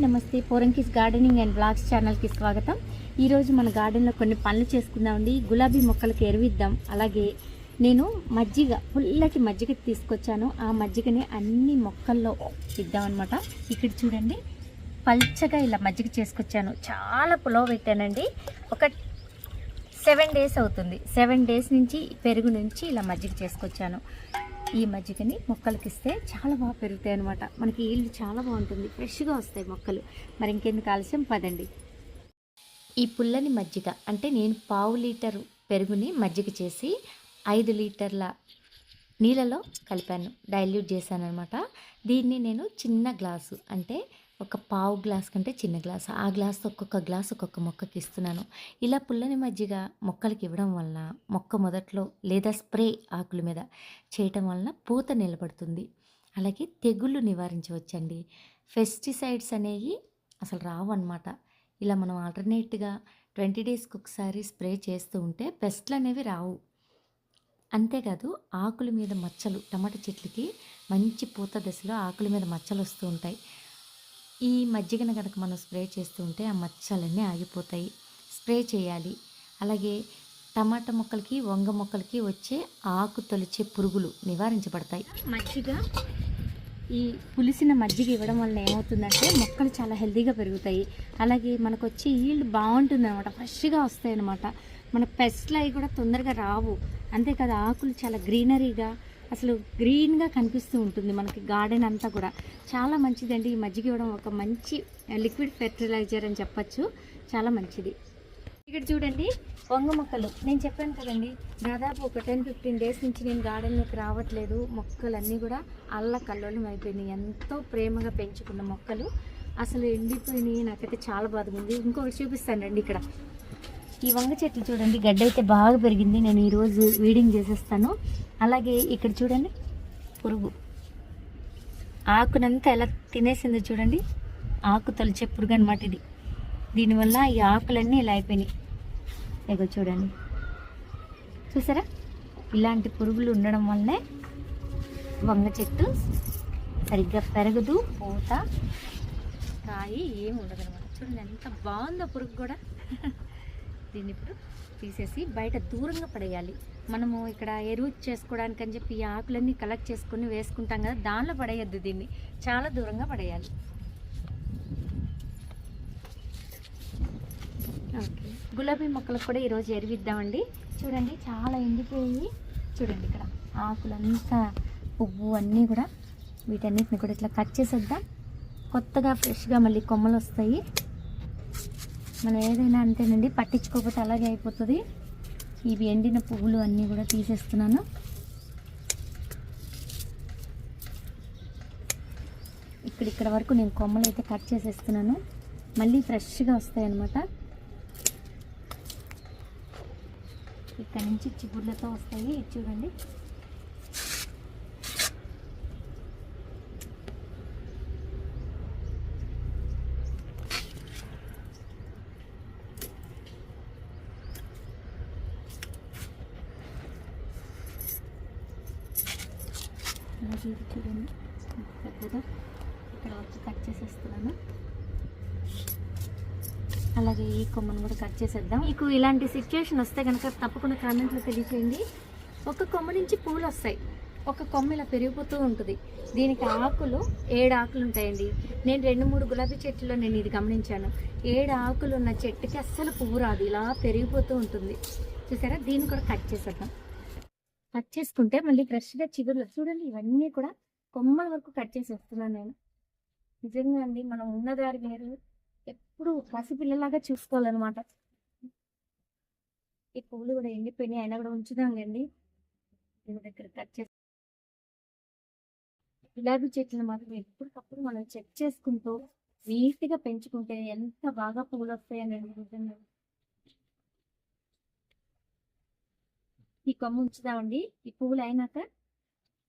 నమస్తే. Poranki's gardening and blogs ఛానల్కి స్వాగతం. ఈరోజు మన గార్డెన్లో కొన్ని పనులు చేసుకుందామండి. గులాబీ మొక్కలకి ఎరువిద్దాం. అలాగే నేను పుల్లటి మజ్జిగ తీసుకొచ్చాను. ఆ మజ్జిగని అన్ని మొక్కల్లో ఇద్దామన్నమాట. ఇక్కడ చూడండి, పల్చగా ఇలా మజ్జిగ చేసుకొచ్చాను. చాలా పులవ పెట్టానండి. ఒక 7 days అవుతుంది. 7 days నుంచి పెరుగు నుంచి ఇలా మజ్జిగ చేసుకొచ్చాను. ఈ మజ్జిగని మొక్కలకి ఇస్తే చాలా బాగా పెరుగుతాయి అనమాట. మనకి ఈల్డ్ చాలా బాగుంటుంది, ఫ్రెష్గా వస్తాయి మొక్కలు. మరి ఇంకెందుకు ఆలస్యం, పదండి. ఈ పుల్లని మజ్జిగ అంటే నేను 1/2 లీటర్ పెరుగుని మజ్జిగ చేసి 5 లీటర్ల నీళ్ళలో కలిపాను, డైల్యూట్ చేశాను అనమాట. దీన్ని నేను చిన్న గ్లాసు అంటే ఒక 1/2 గ్లాస్ కంటే చిన్న గ్లాసు, ఆ గ్లాస్తో ఒక్కొక్క గ్లాసు ఒక్కొక్క మొక్కకి ఇస్తున్నాను. ఇలా పుల్లని మజ్జిగ మొక్కలకి ఇవ్వడం వలన మొక్క మొదట్లో లేదా స్ప్రే ఆకుల మీద చేయటం వలన పూత నిలబడుతుంది. అలాగే తెగుళ్ళు నివారించవచ్చండి. పెస్టిసైడ్స్ అనేవి అసలు రావు అన్నమాట. ఇలా మనం ఆల్టర్నేట్గా 20 daysకి ఒకసారి స్ప్రే చేస్తూ ఉంటే పెస్ట్లు అనేవి రావు. అంతేకాదు ఆకుల మీద మచ్చలు, టమాటా చెట్లకి మంచి పూత దశలో ఆకుల మీద మచ్చలు వస్తూ ఉంటాయి. ఈ మజ్జిగను కనుక మనం స్ప్రే చేస్తూ ఉంటే ఆ మచ్చలన్నీ ఆగిపోతాయి. స్ప్రే చేయాలి. అలాగే టమాటా మొక్కలకి, వంగ మొక్కలకి వచ్చే ఆకు తొలిచే పురుగులు నివారించబడతాయి. మజ్జిగ, ఈ పులిసిన మజ్జిగ ఇవ్వడం వల్ల ఏమవుతుందంటే మొక్కలు చాలా హెల్తీగా పెరుగుతాయి. అలాగే మనకు వచ్చే ఈల్డ్ బాగుంటుంది అనమాట, ఫ్రెష్గా వస్తాయి అనమాట. మన పెస్ట్లు అవి కూడా తొందరగా రావు. అంతేకాదు ఆకులు చాలా గ్రీనరీగా, అసలు గ్రీన్గా కనిపిస్తూ ఉంటుంది మనకి. గార్డెన్ అంతా కూడా చాలా మంచిదండి. ఈ మజ్జిగ ఇవ్వడం ఒక మంచి లిక్విడ్ ఫెర్టిలైజర్ అని చెప్పచ్చు, చాలా మంచిది. ఇక్కడ చూడండి, వంగ మొక్కలు నేను చెప్పాను కదండి, దాదాపు ఒక 10-15 days నుంచి నేను గార్డెన్లోకి రావట్లేదు. మొక్కలన్నీ కూడా అల్లకల్లోలం అయిపోయినాయి. ఎంతో ప్రేమగా పెంచుకున్న మొక్కలు అసలు ఎండిపోయినాయి. నాకైతే చాలా బాధగా ఉంది. ఇంకొకటి చూపిస్తానండి. ఇక్కడ ఈ వంగ చెట్లు చూడండి, గడ్డ అయితే బాగా పెరిగింది. నేను ఈరోజు వీడింగ్ చేసేస్తాను. అలాగే ఇక్కడ చూడండి, పురుగు ఆకునంతా ఎలా తినేసిందో చూడండి. ఆకు తొలిచే పురుగు అనమాట ఇది. దీనివల్ల ఈ ఆకులన్నీ ఇలా అయిపోయినాయి. ఇగో చూడండి, చూసారా? ఇలాంటి పురుగులు ఉండడం వల్లనే వంగ చెట్టు సరిగ్గా పెరగదు, పూత కాయి ఏమి ఉండదు అనమాట. చూడండి ఎంత బాగుందో పురుగు కూడా. దీన్ని ఇప్పుడు తీసేసి బయట దూరంగా పడేయాలి. మనము ఇక్కడ ఎరువు చేసుకోవడానికి అని చెప్పి ఈ ఆకులన్నీ కలెక్ట్ చేసుకొని వేసుకుంటాం కదా, దానిలో పడేయద్దు. దీన్ని చాలా దూరంగా పడేయాలి. ఓకే, గులాబీ మొక్కలకు కూడా ఈరోజు ఎరువిద్దామండి. చూడండి చాలా ఎండిపోయి, చూడండి ఇక్కడ ఆకులంతా, పువ్వు అన్నీ కూడా, వీటన్నిటిని కూడా ఇట్లా కట్ చేసేద్దాం. కొత్తగా ఫ్రెష్గా మళ్ళీ కొమ్మలు వస్తాయి. మనం ఏదైనా అంతేనండి, పట్టించుకోకపోతే అలాగే అయిపోతుంది. ఇవి ఎండిన పువ్వులు అన్నీ కూడా తీసేస్తున్నాను. ఇక్కడ వరకు నేను కొమ్మలు అయితే కట్ చేసేస్తున్నాను. మళ్ళీ ఫ్రెష్గా వస్తాయి అన్నమాట. ఇక్కడ నుంచి చిగుళ్ళతో వస్తాయి. చూడండి, అలాగే ఇది చూడండి పెద్దగా ఇక్కడ వచ్చి కట్ చేసేస్తున్నాను. అలాగే ఈ కొమ్మను కూడా కట్ చేసేద్దాం. మీకు ఇలాంటి సిచ్యువేషన్ వస్తే కనుక తప్పకుండా కామెంట్లో తెలియచేయండి. ఒక కొమ్మ నుంచి పూలు వస్తాయి, ఒక కొమ్మ ఇలా పెరిగిపోతూ ఉంటుంది. దీనికి ఆకులు 7 ఆకులు ఉంటాయండి. నేను 2-3 గులాబీ చెట్టులో నేను ఇది గమనించాను. 7 ఆకులు ఉన్న చెట్టుకి అస్సలు పువ్వు రాదు, ఇలా పెరిగిపోతూ ఉంటుంది. చూసారా? దీన్ని కూడా కట్ చేసేద్దాం. కట్ చేసుకుంటే మళ్ళీ ఫ్రెష్గా చిగురులు, చూడండి ఇవన్నీ కూడా కొమ్మల వరకు కట్ చేసేస్తున్నాను నేను. నిజంగా అండి, మనం ఉన్నదారి వేరు, ఎప్పుడు పసిపిల్లలాగా చూసుకోవాలన్నమాట. ఈ పువ్వులు కూడా ఎండిపోయినాయి, అయినా కూడా ఉంచుదాంలేండి. దీని దగ్గర కట్ చేసి గులాబీ చెట్లను మాత్రం ఎప్పటికప్పుడు మనం చెక్ చేసుకుంటూ నీట్గా పెంచుకుంటే ఎంత బాగా పువ్వులు వస్తాయని నిజంగా. ఈ కొమ్మ ఉంచుదామండి. ఈ పువ్వులు అయినాక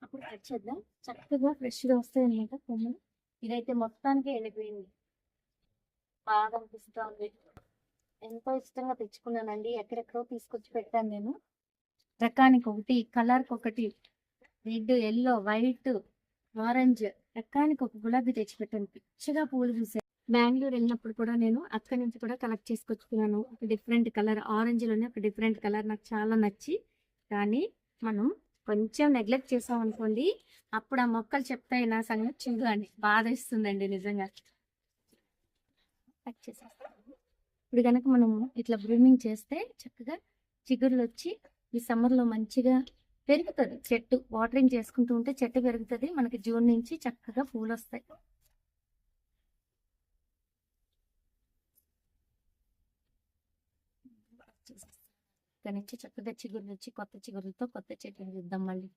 అప్పుడు కట్ చేద్దాం. చక్కగా ఫ్రెష్గా వస్తాయి అన్నమాట కొమ్మలు. ఇదైతే మొత్తానికి ఎండిపోయింది, బాగా అనిపిస్తూ ఉంది. ఎంతో ఇష్టంగా తెచ్చుకున్నానండి, ఎక్కడెక్కడో తీసుకొచ్చి పెట్టాను నేను. రకానికి ఒకటి, కలర్కి ఒకటి, రెడ్, ఎల్లో, వైట్, ఆరెంజ్ రకానికి ఒక గులాబీ తెచ్చిపెట్టాను. పిచ్చగా పూలు చూసాను. బెంగుళూరు వెళ్ళినప్పుడు కూడా నేను అక్కడి నుంచి కూడా కలెక్ట్ చేసుకొచ్చుకున్నాను. ఒక డిఫరెంట్ కలర్ ఆరెంజ్‌లోనే ఒక డిఫరెంట్ కలర్ నాకు చాలా నచ్చి, కానీ మనం కొంచెం నెగ్లెక్ట్ చేసామనుకోండి, అప్పుడు ఆ మొక్కలు చెప్తాయి నా సంగతి చూడు అని. బాధేస్తుందండి నిజంగా. కట్ చేసేస్తాను. ఇప్పుడు గనక మనం ఇట్లా బ్రూమింగ్ చేస్తే చక్కగా చిగుర్లొచ్చి ఈ సమ్మర్‌లో మంచిగా పెరుగుతది చెట్టు. వాటరింగ్ చేసుకుంటూ ఉంటే చెట్టు పెరుగుతది. మనకి జూన్ నుంచి చక్కగా పూలొస్తాయి. ఇక్కడ నుంచి చక్కగా చిగుర్లొచ్చి కొత్త చిగుర్లతో కొత్త చెట్టుని చూద్దాం మళ్ళీ.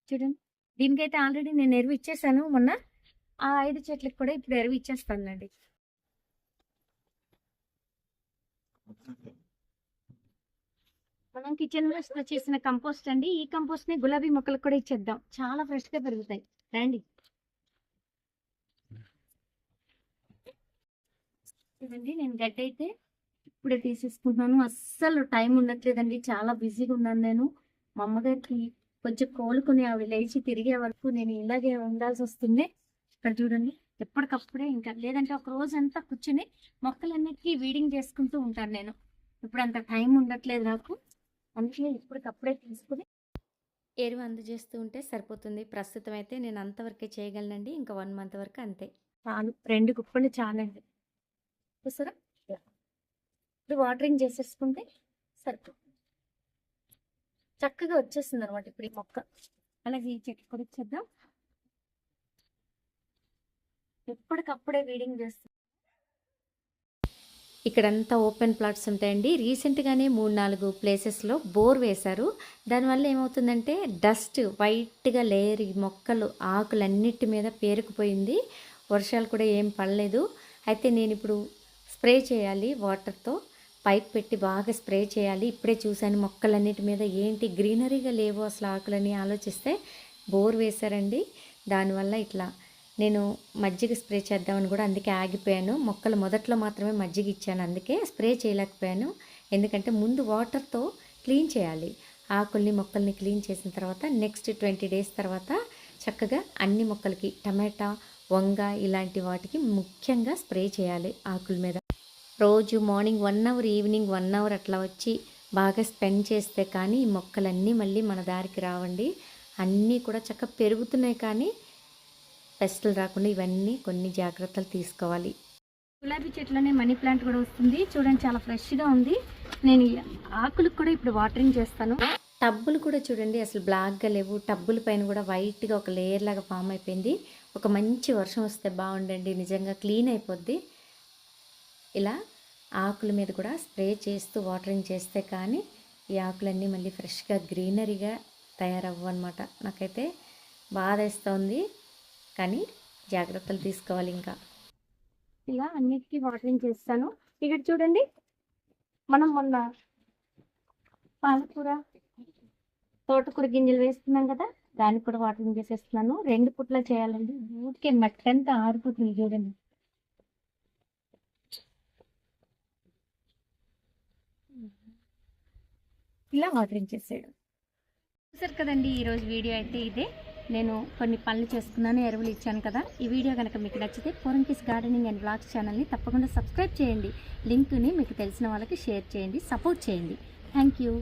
చూడండి. దీనికైతే ఆల్రెడీ నేను ఎరువు ఇచ్చేసాను మొన్న. ఆ 5 చెట్లకి కూడా ఇప్పుడు ఎరువు ఇచ్చేస్తానులెండి. మనం కిచెన్ వేస్ట్‌తో చేసిన కంపోస్ట్ అండి. ఈ కంపోస్ట్‌ని గులాబీ మొక్కలకు కూడా ఇచ్చేద్దాం. చాలా ఫ్రెష్‌గా పెరుగుతాయి. రండి. చూడండి నేను గడ్డైతే ఇప్పుడే తీసేసుకుంటున్నాను. అస్సలు టైం ఉండట్లేదండి. చాలా బిజీగా ఉన్నాను నేను. మా అమ్మగారికి కొంచెం కోలుకొని ఆవిడ లేచి తిరిగే వరకు నేను ఇలాగే ఉండాల్సి వస్తుంది. ఇక్కడ చూడండి ఎప్పటికప్పుడే ఇంకా లేదంటే ఒక రోజంతా కూర్చొని మొక్కలన్నిటికీ వీడింగ్ చేసుకుంటూ ఉంటాను నేను. ఇప్పుడు అంత టైం ఉండట్లేదు నాకు. అందుకే ఇప్పటికప్పుడే తీసుకుని ఎరువు అందజేస్తూ ఉంటే సరిపోతుంది. ప్రస్తుతం అయితే నేను అంతవరకే చేయగలనండి. ఇంకా 1 మంత్ వరకు అంతే. చాలు 2 గుప్పలు చాలండి. చూసారా? ఇప్పుడు వాటరింగ్ చేసేసుకుంటే సరిపోతుంది. చక్కగా వచ్చేస్తుంది అనమాట ఇప్పుడు ఈ మొక్క. అలాగే ఈ చెట్టు కూడా ఇచ్చేద్దాం. ఎప్పటికప్పుడే వీడింగ్ చేస్తుంది. ఇక్కడంతా ఓపెన్ ప్లాట్స్ ఉంటాయండి. రీసెంట్గానే 3-4 ప్లేసెస్లో బోర్ వేశారు. దానివల్ల ఏమవుతుందంటే డస్ట్ వైట్గా లేయర్ ఈ మొక్కలు ఆకులన్నిటి మీద పేరుకుపోయింది. వర్షాలు కూడా ఏం పడలేదు. అయితే నేను ఇప్పుడు స్ప్రే చేయాలి వాటర్తో. పైప్ పెట్టి బాగా స్ప్రే చేయాలి. ఇప్పుడే చూశాను మొక్కలన్నిటి మీద ఏంటి గ్రీనరీగా లేవు అసలు ఆకులని ఆలోచిస్తే బోర్ వేశారండి. దానివల్ల ఇట్లా నేను మజ్జిగ స్ప్రే చేద్దామని కూడా అందుకే ఆగిపోయాను. మొక్కలు మొదట్లో మాత్రమే మజ్జిగ ఇచ్చాను, అందుకే స్ప్రే చేయలేకపోయాను. ఎందుకంటే ముందు వాటర్తో క్లీన్ చేయాలి. ఆకుల్ని మొక్కల్ని క్లీన్ చేసిన తర్వాత నెక్స్ట్ 20 డేస్ తర్వాత చక్కగా అన్ని మొక్కలకి టమాటా, వంగ ఇలాంటి వాటికి ముఖ్యంగా స్ప్రే చేయాలి ఆకుల మీద. రోజు మార్నింగ్ 1 అవర్ ఈవినింగ్ 1 అవర్ అట్లా వచ్చి బాగా స్పెండ్ చేస్తే కానీ ఈ మొక్కలన్నీ మళ్ళీ మన దారికి రావండి. అన్నీ కూడా చక్కగా పెరుగుతున్నాయి కానీ పెస్టులు రాకుండా ఇవన్నీ కొన్ని జాగ్రత్తలు తీసుకోవాలి. గులాబీ చెట్లోనే మనీ ప్లాంట్ కూడా వస్తుంది. చూడండి చాలా ఫ్రెష్గా ఉంది. నేను ఆకులకు కూడా ఇప్పుడు వాటరింగ్ చేస్తాను. టబ్బులు కూడా చూడండి అసలు బ్లాక్గా లేవు. టబ్బుల పైన కూడా వైట్గా ఒక లేయర్ లాగా ఫామ్ అయిపోయింది. ఒక మంచి వర్షం వస్తే బాగుండండి, నిజంగా క్లీన్ అయిపోద్ది. ఇలా ఆకుల మీద కూడా స్ప్రే చేస్తూ వాటరింగ్ చేస్తే కానీ ఈ ఆకులన్నీ మళ్ళీ ఫ్రెష్గా గ్రీనరీగా తయారవ్వు అనమాట. నాకైతే బాధ వేస్తుంది కానీ జాగ్రత్తలు తీసుకోవాలి. ఇంకా ఇలా అన్నిటికీ వాటరింగ్ చేస్తాను. ఇక్కడ చూడండి మనం మొన్న పాలకూర తోటకూర గింజలు వేస్తున్నాం కదా, దానికి కూడా వాటరింగ్ చేసేస్తున్నాను. 2 పుట్ల చేయాలండి. ఊరికే మట్టి అంతా ఆరిపోతుంది చూడండి. ఇలా వాటరింగ్ చేసేయడం. చూసారు కదండి ఈరోజు వీడియో అయితే ఇదే. నేను కొన్ని పనులు చేసుకున్నాను, ఎరువులు ఇచ్చాను కదా. ఈ వీడియో కనుక మీకు నచ్చితే పూరంకిస్ గార్డెనింగ్ అండ్ వ్లాగ్స్ ఛానల్ని తప్పకుండా సబ్స్క్రైబ్ చేయండి. లింక్ని మీకు తెలిసిన వాళ్ళకి షేర్ చేయండి, సపోర్ట్ చేయండి. Thank you.